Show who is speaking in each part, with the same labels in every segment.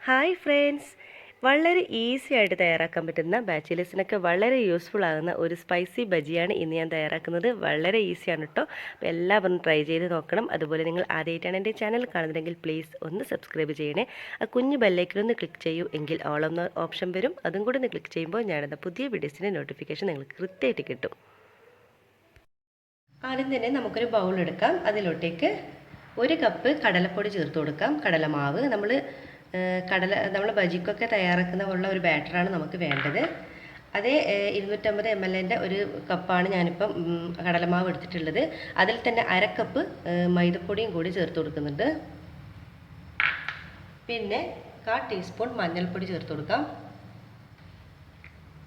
Speaker 1: Hi friends, വളരെ easy ആയിട്ട് തയ്യാറാക്കാൻ പറ്റുന്ന ബാച്ചിലേഴ്സിനൊക്കെ വളരെ യൂസ്ഫുൾ ആകുന്ന ഒരു സ്പൈസി ബജിയാണ് ഇന്ന് ഞാൻ തയ്യാറാക്കുന്നത്. വളരെ ഈസിയാണ് കേട്ടോ. അപ്പോൾ എല്ലാവരും ട്രൈ ചെയ്ത് നോക്കണം. അതുപോലെ നിങ്ങൾ ആദ്യമായിട്ടാണ് എൻ്റെ ചാനൽ കാണുന്നതെങ്കിൽ പ്ലീസ് ഒന്ന് സബ്സ്ക്രൈബ് ചെയ്യണേ. ആ കുഞ്ഞു ബെല്ലൈക്കനൊന്ന് ക്ലിക്ക് ചെയ്യൂ, എങ്കിൽ ഓൾ എന്ന ഓപ്ഷൻ വരും. അതും കൂടി ഒന്ന് ക്ലിക്ക് ചെയ്യുമ്പോൾ ഞാനെന്ന പുതിയ വീഡിയോസിൻ്റെ നോട്ടിഫിക്കേഷൻ നിങ്ങൾക്ക് കൃത്യമായിട്ട് കിട്ടും. ആദ്യം തന്നെ നമുക്കൊരു ബൗൾ എടുക്കാം. അതിലോട്ടേക്ക് 1 കപ്പ് കടലപ്പൊടി ചേർത്ത് കൊടുക്കാം. കടലമാവ് നമ്മൾ ബജിക്കൊക്കെ തയ്യാറാക്കുന്ന പോലുള്ള ഒരു ബാറ്ററാണ് നമുക്ക് വേണ്ടത്. അതേ 250 ml ഒരു കപ്പാണ് ഞാനിപ്പം കടലമാവ് എടുത്തിട്ടുള്ളത്. അതിൽ തന്നെ 1/2 കപ്പ് മൈദപ്പൊടിയും കൂടി ചേർത്ത് കൊടുക്കുന്നുണ്ട്. പിന്നെ 1/4 ടീസ്പൂൺ മഞ്ഞൾപ്പൊടി ചേർത്ത് കൊടുക്കാം.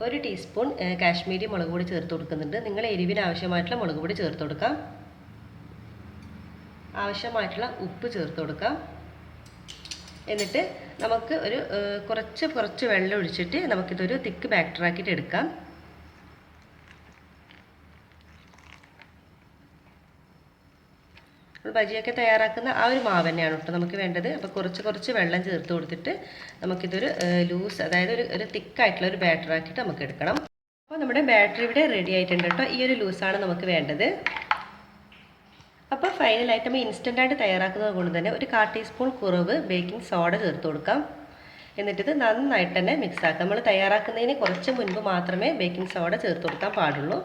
Speaker 1: 1 ടീസ്പൂൺ കാശ്മീരി മുളക് പൊടി ചേർത്ത് കൊടുക്കുന്നുണ്ട്. നിങ്ങൾ എരിവിന് ആവശ്യമായിട്ടുള്ള മുളക് പൊടി ചേർത്ത് കൊടുക്കാം. ആവശ്യമായിട്ടുള്ള ഉപ്പ് ചേർത്ത് കൊടുക്കാം. എന്നിട്ട് നമുക്ക് ഒരു കുറച്ച് വെള്ളം ഒഴിച്ചിട്ട് നമുക്കിതൊരു തിക്ക് ബാറ്ററാക്കിയിട്ട് എടുക്കാം. ബജിയൊക്കെ തയ്യാറാക്കുന്ന ആ ഒരു മാവ് തന്നെയാണ് കേട്ടോ നമുക്ക് വേണ്ടത്. അപ്പോൾ കുറച്ച് വെള്ളം ചേർത്ത് കൊടുത്തിട്ട് നമുക്കിതൊരു ലൂസ്, അതായത് ഒരു തിക്കായിട്ടുള്ള ഒരു ബാറ്ററാക്കിയിട്ട് നമുക്ക് എടുക്കണം. അപ്പോൾ നമ്മുടെ ബാറ്റർ ഇവിടെ റെഡി ആയിട്ടുണ്ട് കേട്ടോ. ഈ ഒരു ലൂസാണ് നമുക്ക് വേണ്ടത്. അപ്പോൾ ഫൈനലായിട്ട് നമ്മൾ ഇൻസ്റ്റൻ്റായിട്ട് തയ്യാറാക്കുന്നത് കൊണ്ട് തന്നെ ഒരു 1/4 ടീസ്പൂൺ കുറവ് ബേക്കിംഗ് സോഡ ചേർത്ത് കൊടുക്കാം. എന്നിട്ടിത് നന്നായിട്ട് തന്നെ മിക്സ് ആക്കാം. നമ്മൾ തയ്യാറാക്കുന്നതിന് കുറച്ച് മുൻപ് മാത്രമേ ബേക്കിംഗ് സോഡ ചേർത്ത് കൊടുക്കാൻ പാടുള്ളൂ.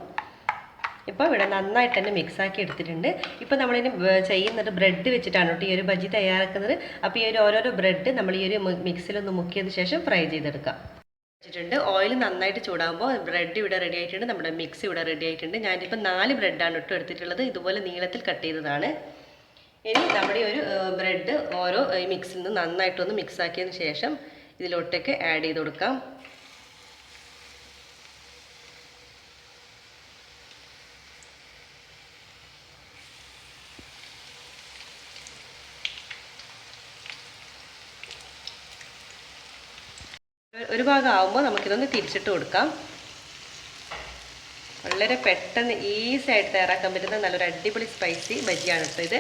Speaker 1: ഇപ്പോൾ ഇവിടെ നന്നായിട്ട് തന്നെ മിക്സാക്കി എടുത്തിട്ടുണ്ട്. ഇപ്പോൾ നമ്മളിനി ചെയ്യുന്നത് ബ്രെഡ് വെച്ചിട്ടാണ് കേട്ടോ ഈ ഒരു ബജി തയ്യാറാക്കുന്നത്. അപ്പോൾ ഈ ഒരു ഓരോരോ ബ്രെഡ് നമ്മൾ ഈ ഒരു മിക്സിലൊന്ന് മുക്കിയതിന് ശേഷം ഫ്രൈ ചെയ്തെടുക്കാം. വെച്ചിട്ടുണ്ട്. ഓയിൽ നന്നായിട്ട് ചൂടാകുമ്പോൾ ബ്രെഡ് ഇവിടെ റെഡി ആയിട്ടുണ്ട്. നമ്മുടെ മിക്സ് ഇവിടെ റെഡി ആയിട്ടുണ്ട്. ഞാനിപ്പോൾ 4 ബ്രെഡാണ് ഇട്ട് എടുത്തിട്ടുള്ളത്. ഇതുപോലെ നീളത്തിൽ കട്ട് ചെയ്തതാണ്. ഇനി നമ്മുടെ ഒരു ബ്രെഡ് ഓരോ ഈ മിക്സിൽ നിന്ന് നന്നായിട്ടൊന്ന് മിക്സ് ആക്കിയതിന് ശേഷം ഇതിലോട്ടേക്ക് ആഡ് ചെയ്ത് കൊടുക്കാം. ഒരു ഭാഗം ആകുമ്പോൾ നമുക്കിതൊന്ന് തിരിച്ചിട്ട് കൊടുക്കാം. വളരെ പെട്ടെന്ന് ഈസി ആയിട്ട് തയ്യാറാക്കാൻ പറ്റുന്ന നല്ലൊരു അടിപൊളി സ്പൈസി ബജിയാണ് കേട്ടോ ഇത്.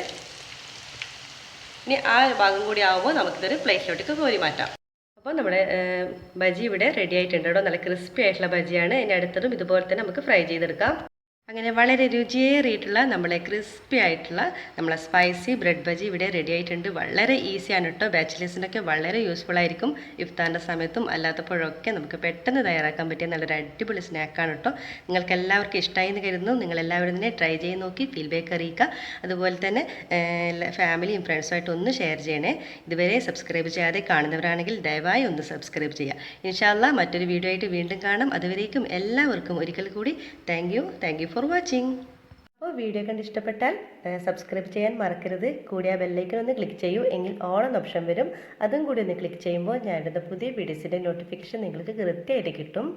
Speaker 1: ഇനി ആ ഭാഗം കൂടി ആകുമ്പോൾ നമുക്കിതൊരു പ്ലേറ്റിലോട്ടേക്ക് കോരി മാറ്റാം. അപ്പോൾ നമ്മുടെ ബജി ഇവിടെ റെഡി ആയിട്ടുണ്ട് കേട്ടോ. നല്ല ക്രിസ്പി ആയിട്ടുള്ള ബജിയാണ്. ഇനി അടുത്തതും ഇതുപോലെ തന്നെ നമുക്ക് ഫ്രൈ ചെയ്തെടുക്കാം. അങ്ങനെ വളരെ രുചിയേറിയിട്ടുള്ള നമ്മളെ ക്രിസ്പി ആയിട്ടുള്ള നമ്മളെ സ്പൈസി ബ്രെഡ് ബജി ഇവിടെ റെഡി ആയിട്ടുണ്ട്. വളരെ ഈസിയാണ് കേട്ടോ. ബാച്ചിലേഴ്സിനൊക്കെ വളരെ യൂസ്ഫുൾ ആയിരിക്കും. ഇഫ്താറിൻ്റെ സമയത്തും അല്ലാത്തപ്പോഴൊക്കെ നമുക്ക് പെട്ടെന്ന് തയ്യാറാക്കാൻ പറ്റിയ നല്ലൊരു അടിപൊളി സ്നാക്കാണ് കേട്ടോ. നിങ്ങൾക്ക് എല്ലാവർക്കും ഇഷ്ടമായി എന്ന് കരുതുന്നു. നിങ്ങളെല്ലാവരും തന്നെ ട്രൈ ചെയ്ത് നോക്കി ഫീഡ്ബാക്ക് അറിയിക്കുക. അതുപോലെ തന്നെ ഫാമിലിയും ഫ്രണ്ട്സുമായിട്ട് ഒന്ന് ഷെയർ ചെയ്യണേ. ഇതുവരെ സബ്സ്ക്രൈബ് ചെയ്യാതെ കാണുന്നവരാണെങ്കിൽ ദയവായി ഒന്ന് സബ്സ്ക്രൈബ് ചെയ്യുക. ഇൻഷാ അല്ലാഹ് മറ്റൊരു വീഡിയോ ആയിട്ട് വീണ്ടും കാണാം. അതുവരേക്കും എല്ലാവർക്കും ഒരിക്കൽ കൂടി താങ്ക് യു ഫോർ വാച്ചിങ്. അപ്പോൾ വീഡിയോ കണ്ട് ഇഷ്ടപ്പെട്ടാൽ സബ്സ്ക്രൈബ് ചെയ്യാൻ മറക്കരുത്. കൂടി ആ ബെല്ലൈക്കൻ ഒന്ന് ക്ലിക്ക് ചെയ്യൂ, എങ്കിൽ ഓൾ എന്ന ഓപ്ഷൻ വരും. അതും കൂടി ഒന്ന് ക്ലിക്ക് ചെയ്യുമ്പോൾ ഞാനിടുന്ന പുതിയ വീഡിയോസിൻ്റെ നോട്ടിഫിക്കേഷൻ നിങ്ങൾക്ക് കൃത്യമായിട്ട് കിട്ടും.